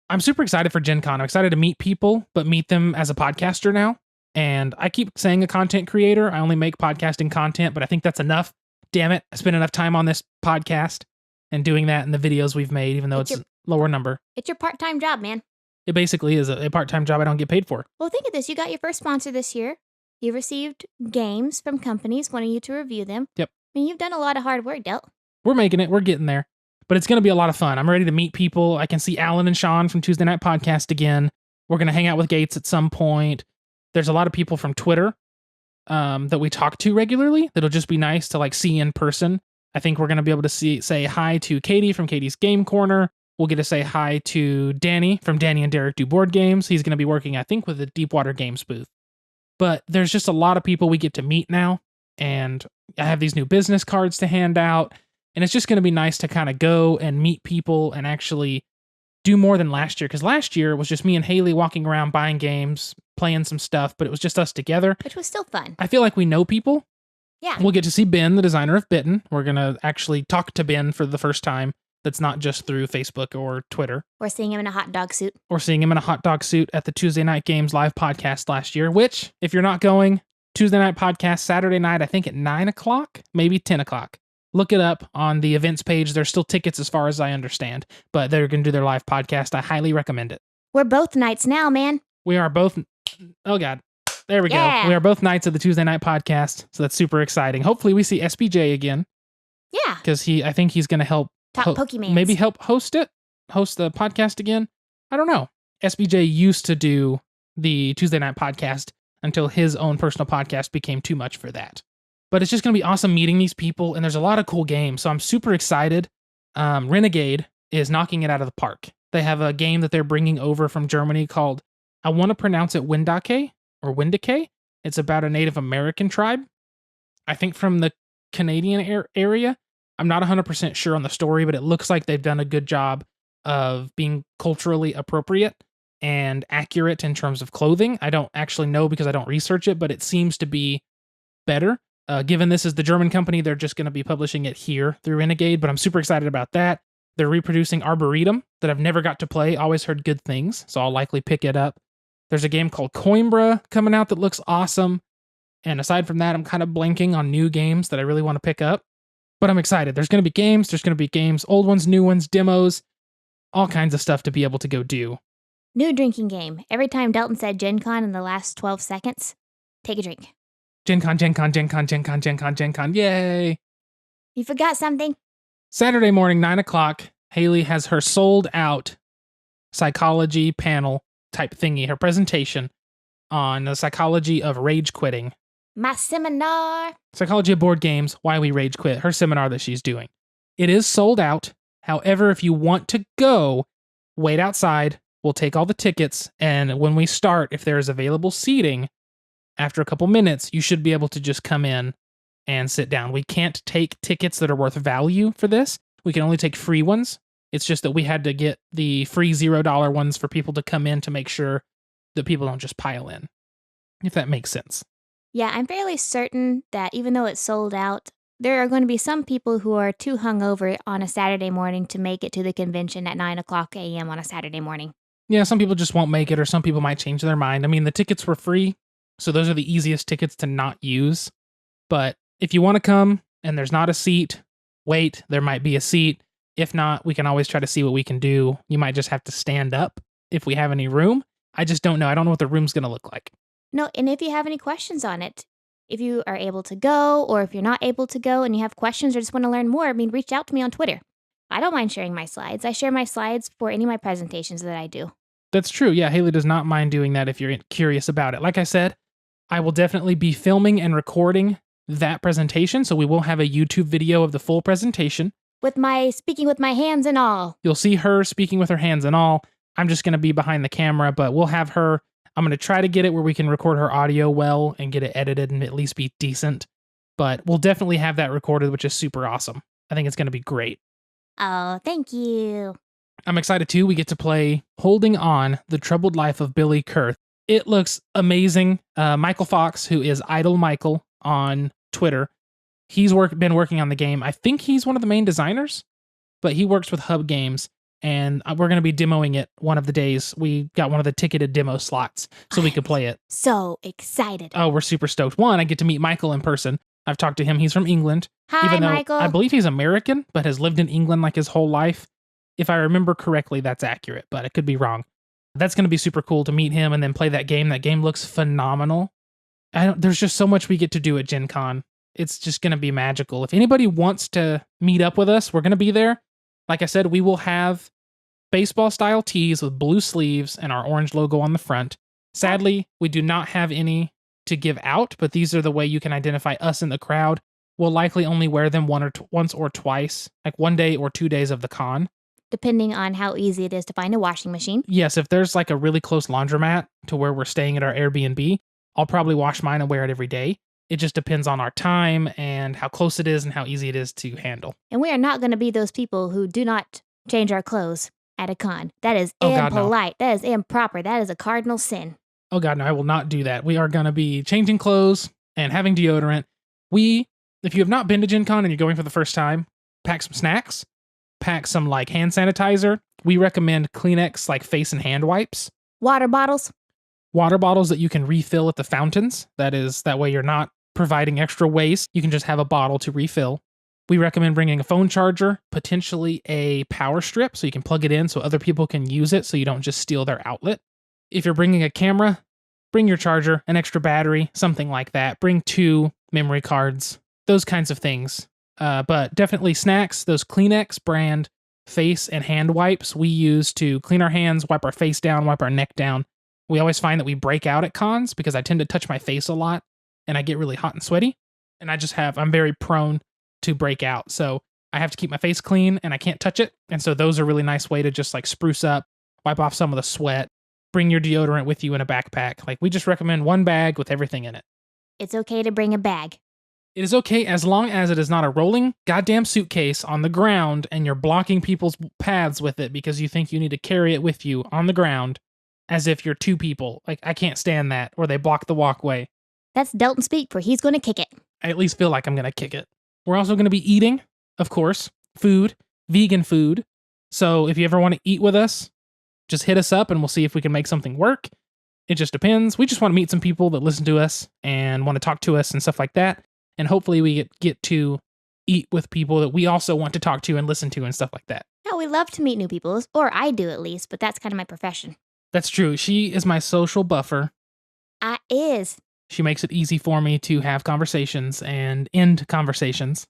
I'm super excited for Gen Con. I'm excited to meet people, but meet them as a podcaster now. And I keep saying a content creator. I only make podcasting content, but I think that's enough. Damn it. I spent enough time on this podcast and doing that in the videos we've made, even though it's a lower number. It's your part-time job, man. It basically is a part-time job I don't get paid for. Well, think of this. You got your first sponsor this year. You received games from companies wanting you to review them. Yep. I mean, you've done a lot of hard work, Delt. We're making it. We're getting there. But it's going to be a lot of fun. I'm ready to meet people. I can see Alan and Sean from Tuesday Night Podcast again. We're going to hang out with Gates at some point. There's a lot of people from Twitter that we talk to regularly. That'll just be nice to like see in person. I think we're going to be able to say hi to Katie from Katie's Game Corner. We'll get to say hi to Danny from Danny and Derek Do Board Games. He's going to be working, I think, with the Deepwater Games booth. But there's just a lot of people we get to meet now. And I have these new business cards to hand out. And it's just going to be nice to kind of go and meet people and actually do more than last year. Because last year was just me and Haley walking around buying games, playing some stuff, but it was just us together. Which was still fun. I feel like we know people. Yeah. We'll get to see Ben, the designer of Bitten. We're going to actually talk to Ben for the first time. That's not just through Facebook or Twitter. Or seeing him in a hot dog suit. Or seeing him in a hot dog suit at the Tuesday Night Games live podcast last year, which, if you're not going, Tuesday Night Podcast, Saturday night, I think at 9 o'clock, maybe 10 o'clock. Look it up on the events page. There's still tickets as far as I understand, but they're going to do their live podcast. I highly recommend it. We're both nights now, man. We are both. Oh, God. There we go. We are both nights of the Tuesday Night Podcast, so that's super exciting. Hopefully we see SBJ again. Yeah. Because I think he's going to help. Talk Pokemon. Maybe help host the podcast again. I don't know. SBJ used to do the Tuesday Night Podcast until his own personal podcast became too much for that. But it's just going to be awesome meeting these people, and there's a lot of cool games, so I'm super excited. Renegade is knocking it out of the park. They have a game that they're bringing over from Germany called, I want to pronounce it Windake or Windake. It's about a Native American tribe, I think from the Canadian area. I'm not 100% sure on the story, but it looks like they've done a good job of being culturally appropriate and accurate in terms of clothing. I don't actually know because I don't research it, but it seems to be better. Given this is the German company, they're just going to be publishing it here through Renegade, but I'm super excited about that. They're reproducing Arboretum that I've never got to play, always heard good things, so I'll likely pick it up. There's a game called Coimbra coming out that looks awesome, and aside from that, I'm kind of blanking on new games that I really want to pick up, but I'm excited. There's going to be games, old ones, new ones, demos, all kinds of stuff to be able to go do. New drinking game. Every time Delton said Gen Con in the last 12 seconds, take a drink. Gen Con, Gen Con, Gen Con, Gen Con, Gen Con, Gen Con, yay! You forgot something? Saturday morning, 9 o'clock, Haley has her sold out psychology panel type thingy, her presentation on the psychology of rage quitting. My seminar. Psychology of Board Games, Why We Rage Quit, her seminar that she's doing. It is sold out. However, if you want to go, wait outside. We'll take all the tickets. And when we start, if there is available seating, after a couple minutes, you should be able to just come in and sit down. We can't take tickets that are worth value for this. We can only take free ones. It's just that we had to get the free $0 ones for people to come in to make sure that people don't just pile in, if that makes sense. Yeah, I'm fairly certain that even though it's sold out, there are going to be some people who are too hungover on a Saturday morning to make it to the convention at 9 o'clock a.m. on a Saturday morning. Yeah, some people just won't make it, or some people might change their mind. I mean, the tickets were free, so those are the easiest tickets to not use. But if you want to come and there's not a seat, wait, there might be a seat. If not, we can always try to see what we can do. You might just have to stand up if we have any room. I just don't know. I don't know what the room's going to look like. No, and if you have any questions on it, if you are able to go, or if you're not able to go and you have questions or just want to learn more, reach out to me on Twitter. I don't mind sharing my slides. I share my slides for any of my presentations that I do. That's true. Yeah, Haley does not mind doing that if you're curious about it. Like I said, I will definitely be filming and recording that presentation, so we will have a YouTube video of the full presentation. With my speaking with my hands and all. You'll see her speaking with her hands and all. I'm just going to be behind the camera, but we'll have her. I'm going to try to get it where we can record her audio well and get it edited and at least be decent. But we'll definitely have that recorded, which is super awesome. I think it's going to be great. Oh, thank you. I'm excited too. We get to play Holding On, The Troubled Life of Billy Kurth. It looks amazing. Michael Fox, who is Idle Michael on Twitter, he's been working on the game. I think he's one of the main designers, but he works with Hub Games, and we're going to be demoing it one of the days. We got one of the ticketed demo slots so we could play it. So excited. Oh, we're super stoked. One, I get to meet Michael in person. I've talked to him. He's from England. Hi, even though Michael. I believe he's American, but has lived in England like his whole life. If I remember correctly, that's accurate, but I could be wrong. That's going to be super cool to meet him and then play that game. That game looks phenomenal. There's just so much we get to do at Gen Con. It's just going to be magical. If anybody wants to meet up with us, we're going to be there. Like I said, we will have baseball-style tees with blue sleeves and our orange logo on the front. Sadly, we do not have any to give out, but these are the way you can identify us in the crowd. We'll likely only wear them once or twice, like 1 day or 2 days of the con. Depending on how easy it is to find a washing machine. Yes, if there's like a really close laundromat to where we're staying at our Airbnb, I'll probably wash mine and wear it every day. It just depends on our time and how close it is and how easy it is to handle. And we are not going to be those people who do not change our clothes at a con. That is God, no. impolite. That is improper. That is a cardinal sin. Oh God, no, I will not do that. We are going to be changing clothes and having deodorant. If you have not been to Gen Con and you're going for the first time, pack some snacks, pack some like hand sanitizer. We recommend Kleenex like face and hand wipes. Water bottles. Water bottles that you can refill at the fountains. That way you're not providing extra waste. You can just have a bottle to refill. We recommend bringing a phone charger, potentially a power strip so you can plug it in so other people can use it so you don't just steal their outlet. If you're bringing a camera, bring your charger, an extra battery, something like that. Bring 2 memory cards, those kinds of things. But definitely snacks, those Kleenex brand face and hand wipes we use to clean our hands, wipe our face down, wipe our neck down. We always find that we break out at cons because I tend to touch my face a lot and I get really hot and sweaty. And I'm very prone to break out. So I have to keep my face clean and I can't touch it. And so those are a really nice way to just like spruce up, wipe off some of the sweat, bring your deodorant with you in a backpack. Like we just recommend one bag with everything in it. It's okay to bring a bag. It is okay as long as it is not a rolling goddamn suitcase on the ground and you're blocking people's paths with it because you think you need to carry it with you on the ground as if you're 2 people. Like, I can't stand that, or they block the walkway. That's Delton speak for he's going to kick it. I at least feel like I'm going to kick it. We're also going to be eating, of course, food, vegan food. So if you ever want to eat with us, just hit us up and we'll see if we can make something work. It just depends. We just want to meet some people that listen to us and want to talk to us and stuff like that. And hopefully we get to eat with people that we also want to talk to and listen to and stuff like that. Yeah, we love to meet new people, or I do at least, but that's kind of my profession. That's true. She is my social buffer. I is. She makes it easy for me to have conversations and end conversations.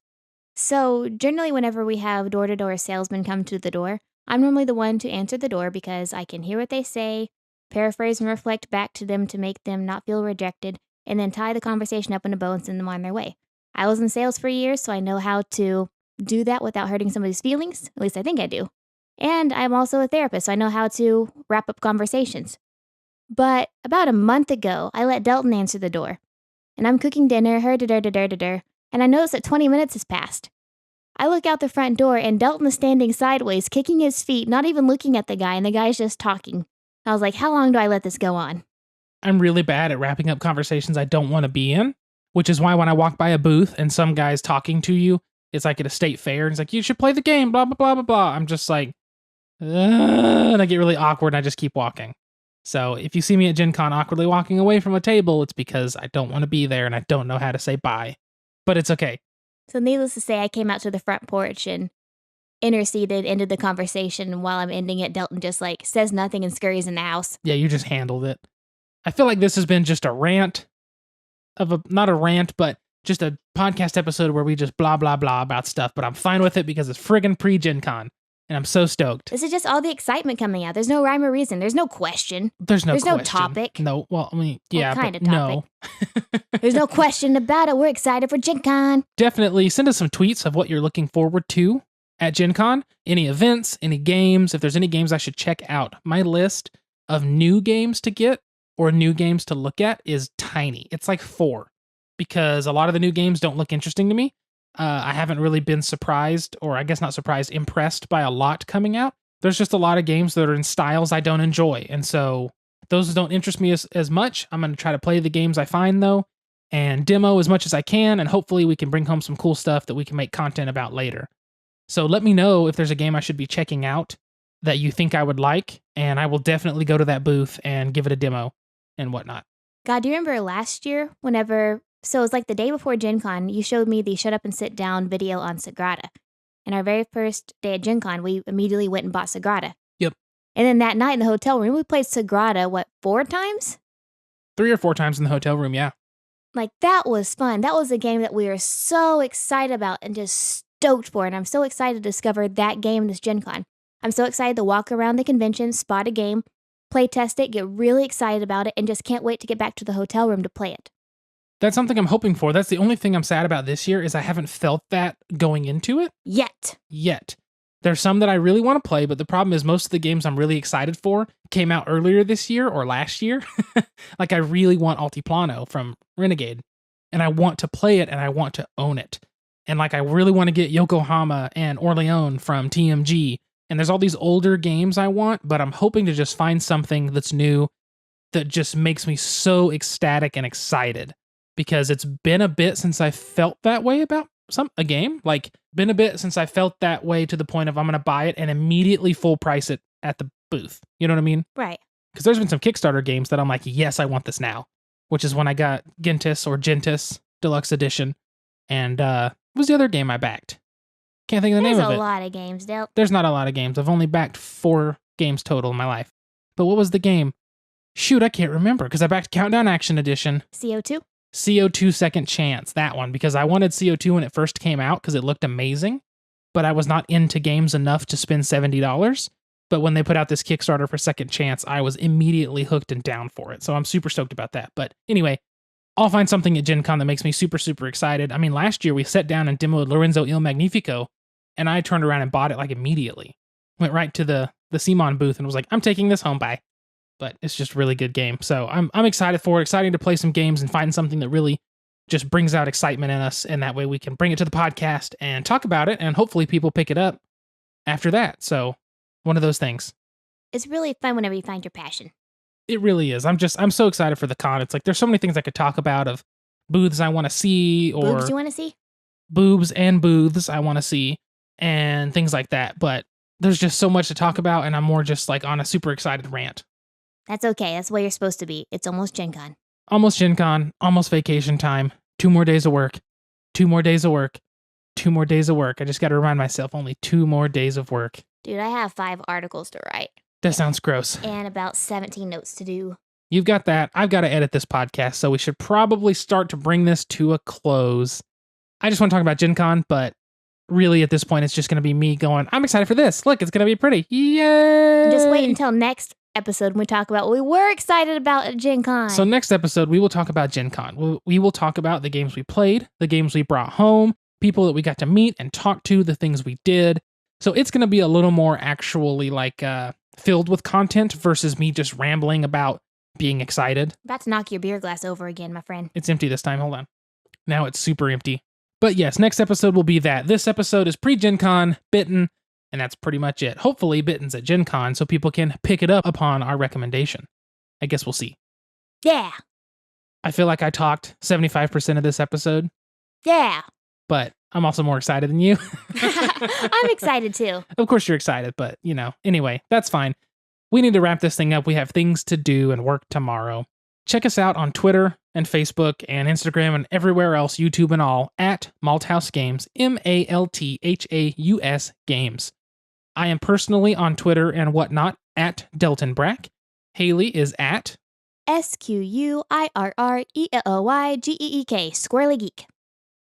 So generally whenever we have door-to-door salesmen come to the door, I'm normally the one to answer the door because I can hear what they say, paraphrase and reflect back to them to make them not feel rejected, and then tie the conversation up in a bow and send them on their way. I was in sales for years, so I know how to do that without hurting somebody's feelings. At least I think I do. And I'm also a therapist, so I know how to wrap up conversations. But about a month ago, I let Delton answer the door. And I'm cooking dinner, and I notice that 20 minutes has passed. I look out the front door, and Delton is standing sideways, kicking his feet, not even looking at the guy, and the guy's just talking. I was like, how long do I let this go on? I'm really bad at wrapping up conversations I don't want to be in, which is why when I walk by a booth and some guy's talking to you, it's like at a state fair, and he's like, you should play the game, blah, blah, blah, blah, blah. I'm just like, and I get really awkward, and I just keep walking. So if you see me at Gen Con awkwardly walking away from a table, it's because I don't want to be there, and I don't know how to say bye. But it's okay. So needless to say, I came out to the front porch and interceded, ended the conversation, and while I'm ending it, Delton just like says nothing and scurries in the house. Yeah, you just handled it. I feel like this has been just a rant not a rant, but just a podcast episode where we just blah, blah, blah about stuff, but I'm fine with it because it's friggin' pre-Gen Con, and I'm so stoked. This is just all the excitement coming out. There's no rhyme or reason. There's no question. There's no topic. No, well, I mean, yeah, kind but of topic? no. There's no question about it. We're excited for Gen Con. Definitely send us some tweets of what you're looking forward to at Gen Con. Any events, any games, if there's any games I should check out. My list of new games to get or new games to look at is tiny. It's like 4 because a lot of the new games don't look interesting to me. I haven't really been surprised, or I guess not surprised, impressed by a lot coming out. There's just a lot of games that are in styles I don't enjoy. And so those don't interest me as much. I'm going to try to play the games I find, though, and demo as much as I can. And hopefully we can bring home some cool stuff that we can make content about later. So let me know if there's a game I should be checking out that you think I would like. And I will definitely go to that booth and give it a demo and whatnot. God, do you remember last year so it was like the day before Gen Con, you showed me the Shut Up and Sit Down video on Sagrada. And our very first day at Gen Con, we immediately went and bought Sagrada. Yep. And then that night in the hotel room, we played Sagrada, 4 times? 3 or 4 times in the hotel room, yeah. Like, that was fun. That was a game that we were so excited about and just stoked for. And I'm so excited to discover that game this Gen Con. I'm so excited to walk around the convention, spot a game, play test it, get really excited about it, and just can't wait to get back to the hotel room to play it. That's something I'm hoping for. That's the only thing I'm sad about this year is I haven't felt that going into it. Yet. There's some that I really want to play, but the problem is most of the games I'm really excited for came out earlier this year or last year. Like I really want Altiplano from Renegade, and I want to play it and I want to own it. And like I really want to get Yokohama and Orleans from TMG. And there's all these older games I want, but I'm hoping to just find something that's new that just makes me so ecstatic and excited. Because it's been a bit since I felt that way about a game. Like, been a bit since I felt that way to the point of I'm going to buy it and immediately full price it at the booth. You know what I mean? Right. Because there's been some Kickstarter games that I'm like, yes, I want this now. Which is when I got Gentis Deluxe Edition. And what was the other game I backed? Can't think of the name of it. There's a lot of games, Del. There's not a lot of games. I've only backed 4 games total in my life. But what was the game? Shoot, I can't remember because I backed Countdown Action Edition. CO2? CO2 Second Chance, that one, because I wanted CO2 when it first came out because it looked amazing, but I was not into games enough to spend $70. But when they put out this Kickstarter for Second Chance, I was immediately hooked and down for it. So I'm super stoked about that. But anyway, I'll find something at Gen Con that makes me super, super excited. I mean, last year we sat down and demoed Lorenzo Il Magnifico, and I turned around and bought it like immediately. Went right to the Simon booth and was like, I'm taking this home, bye. But it's just a really good game. So I'm excited for it. Exciting to play some games and find something that really just brings out excitement in us. And that way we can bring it to the podcast and talk about it. And hopefully people pick it up after that. So one of those things. It's really fun whenever you find your passion. It really is. I'm so excited for the con. It's like there's so many things I could talk about of booths I want to see or boobs you want to see? Boobs and booths I want to see and things like that. But there's just so much to talk about. And I'm more just like on a super excited rant. That's okay. That's the way you're supposed to be. It's almost Gen Con. Almost Gen Con. Almost vacation time. 2 more days of work. 2 more days of work. 2 more days of work. I just got to remind myself only 2 more days of work. Dude, I have 5 articles to write. That sounds gross. And about 17 notes to do. You've got that. I've got to edit this podcast, so we should probably start to bring this to a close. I just want to talk about Gen Con, but really at this point, it's just going to be me going, I'm excited for this. Look, it's going to be pretty. Yay! Just wait until next episode when we talk about what we were excited about at Gen Con. So next episode, we will talk about Gen Con. We will talk about the games we played, the games we brought home, people that we got to meet and talk to, the things we did. So it's going to be a little more actually filled with content versus me just rambling about being excited. About to knock your beer glass over again, my friend. It's empty this time. Hold on. Now it's super empty. But yes, next episode will be that. This episode is pre-Gen Con, Bitten, and that's pretty much it. Hopefully Bitten's at Gen Con so people can pick it up upon our recommendation. I guess we'll see. Yeah. I feel like I talked 75% of this episode. Yeah. But I'm also more excited than you. I'm excited too. Of course you're excited, but anyway, that's fine. We need to wrap this thing up. We have things to do and work tomorrow. Check us out on Twitter and Facebook and Instagram and everywhere else, YouTube and all, at Malthaus Games, Malthaus Games. I am personally on Twitter and whatnot at Delton Brack. Haley is at SQUIRRELOYGEEK, Squirrely Geek.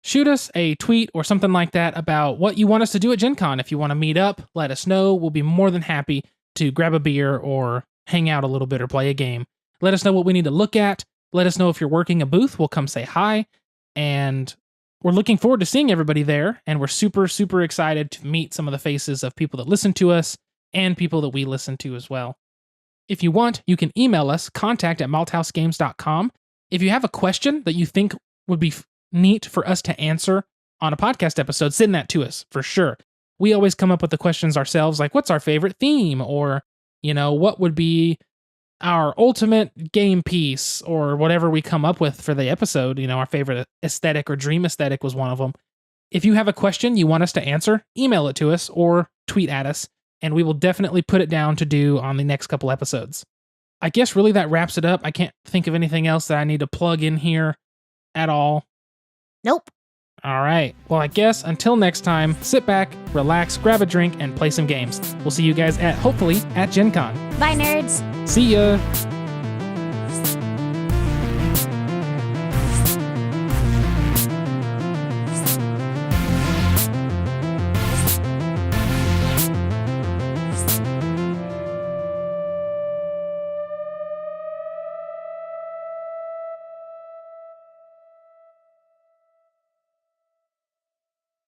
Shoot us a tweet or something like that about what you want us to do at Gen Con. If you want to meet up, let us know. We'll be more than happy to grab a beer or hang out a little bit or play a game. Let us know what we need to look at. Let us know if you're working a booth. We'll come say hi. And we're looking forward to seeing everybody there. And we're super, super excited to meet some of the faces of people that listen to us and people that we listen to as well. If you want, you can email us, contact@malthausgames.com. If you have a question that you think would be neat for us to answer on a podcast episode, send that to us for sure. We always come up with the questions ourselves, like what's our favorite theme, or what would be our ultimate game piece, or whatever we come up with for the episode. Our favorite aesthetic or dream aesthetic was one of them. If you have a question you want us to answer, email it to us or tweet at us, and we will definitely put it down to do on the next couple episodes. I guess really that wraps it up. I can't think of anything else that I need to plug in here at all. Nope. All right. Well, I guess until next time, sit back, relax, grab a drink, and play some games. We'll see you guys hopefully at Gen Con. Bye, nerds. See ya.